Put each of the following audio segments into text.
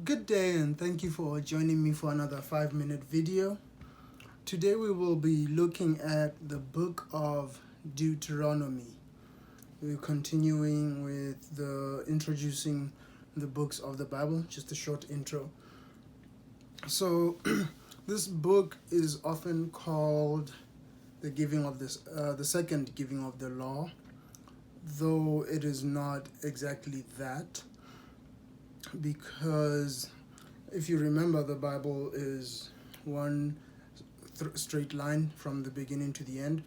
Good day and thank you for joining me for another 5-minute video. Today we will be looking at the book of Deuteronomy. We're continuing with the introducing the books of the Bible, just a short intro. So this book is often called the giving of the second giving of the law, though it is not exactly that, because if you remember, the Bible is one straight line from the beginning to the end.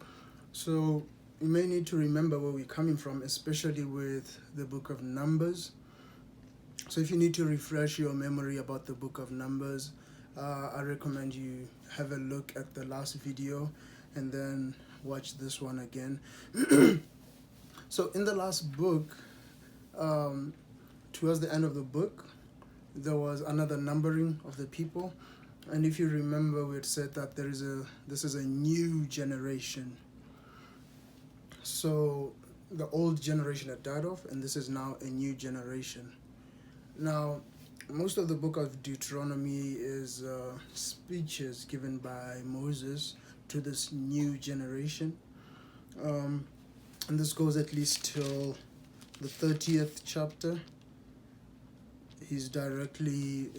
So you may need to remember where we're coming from, especially with the book of Numbers. So if you need to refresh your memory about the book of Numbers, I recommend you have a look at the last video and then watch this one again. So in the last book, towards the end of the book, there was another numbering of the people, and if you remember, we had said that this is a new generation. So the old generation had died off, and this is now a new generation. Now, most of the book of Deuteronomy is speeches given by Moses to this new generation, and this goes at least till the 30th chapter. He's directly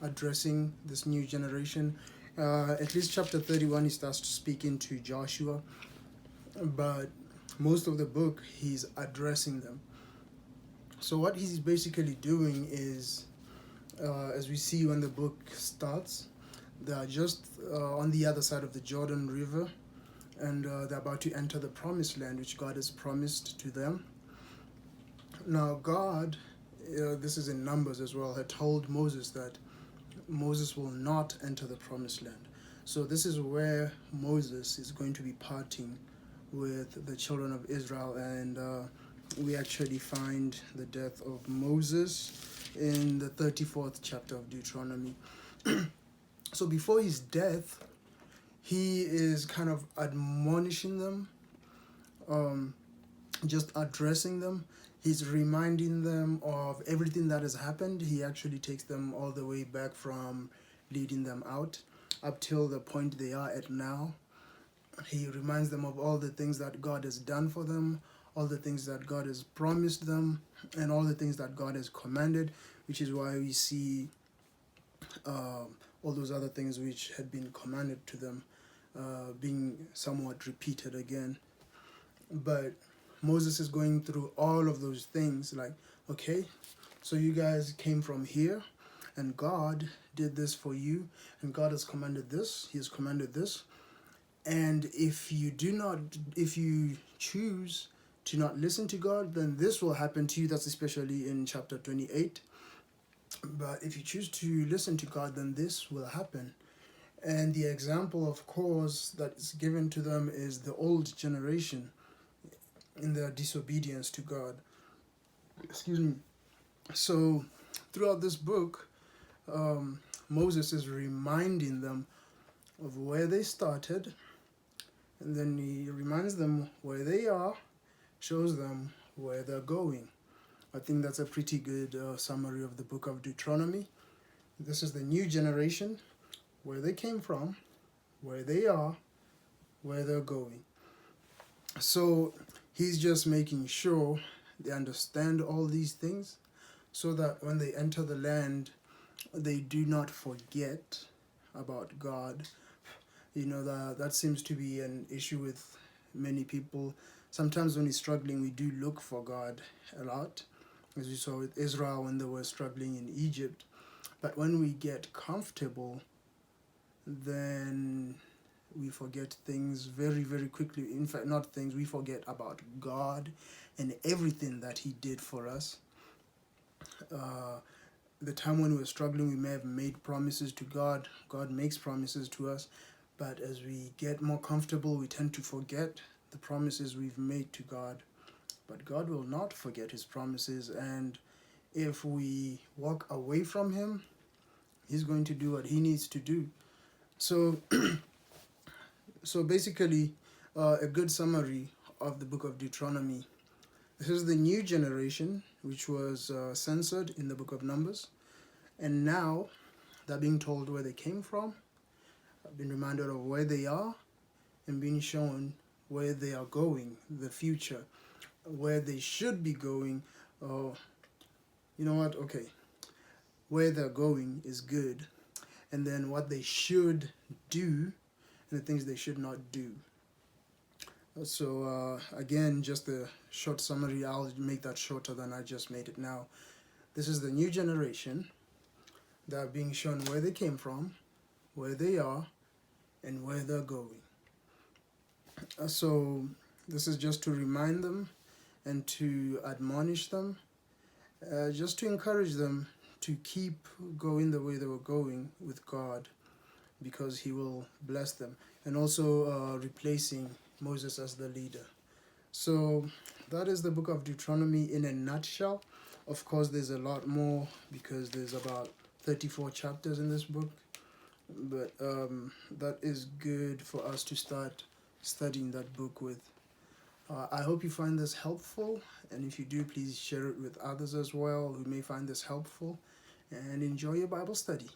addressing this new generation. At least chapter 31, he starts speaking to Joshua, but most of the book, he's addressing them. So what he's basically doing is, as we see when the book starts, they are just on the other side of the Jordan River, and they're about to enter the promised land, which God has promised to them. Now, God, this is in Numbers as well, had told Moses that Moses will not enter the promised land. So this is where Moses is going to be parting with the children of Israel, and we actually find the death of Moses in the 34th chapter of Deuteronomy. So before his death, he is kind of admonishing them, just addressing them. He's reminding them of everything that has happened. He actually takes them all the way back from leading them out up till the point they are at now. He reminds them of all the things that God has done for them, all the things that God has promised them, and all the things that God has commanded, which is why we see all those other things which had been commanded to them being somewhat repeated again. But Moses is going through all of those things, like, okay, so you guys came from here, and God did this for you, and God has commanded this, he has commanded this, and if you choose to not listen to God, then this will happen to you. That's especially in chapter 28. But if you choose to listen to God, then this will happen. And the example, of course, that is given to them is the old generation in their disobedience to God. Excuse me. So throughout this book, Moses is reminding them of where they started, and then he reminds them where they are, shows them where they're going. I think that's a pretty good summary of the book of Deuteronomy. This is the new generation, where they came from, where they are, where they're going. So he's just making sure they understand all these things, so that when they enter the land, they do not forget about God. You know, that seems to be an issue with many people. Sometimes when we're struggling, we do look for God a lot, as we saw with Israel when they were struggling in Egypt. But when we get comfortable, then we forget things very, very quickly. In fact, not things, we forget about God and everything that he did for us. The time when we were struggling, we may have made promises to God. God makes promises to us. But as we get more comfortable, we tend to forget the promises we've made to God. But God will not forget his promises. And if we walk away from him, he's going to do what he needs to do. So basically, a good summary of the book of Deuteronomy. This is the new generation, which was censored in the book of Numbers. And now they're being told where they came from, being reminded of where they are, and being shown where they are going, the future, where they should be going. Oh, you know what? Okay, where they're going is good, and then what they should do and the things they should not do. So again, just a short summary. I'll make that shorter than I just made it now. This is the new generation that are being shown where they came from, where they are, and where they're going. So this is just to remind them and to admonish them, just to encourage them to keep going the way they were going with God, because He will bless them, and also replacing Moses as the leader. So that is the book of Deuteronomy in a nutshell. Of course, there's a lot more because there's about 34 chapters in this book, but that is good for us to start studying that book with. I hope you find this helpful, and if you do, please share it with others as well who may find this helpful, and enjoy your Bible study.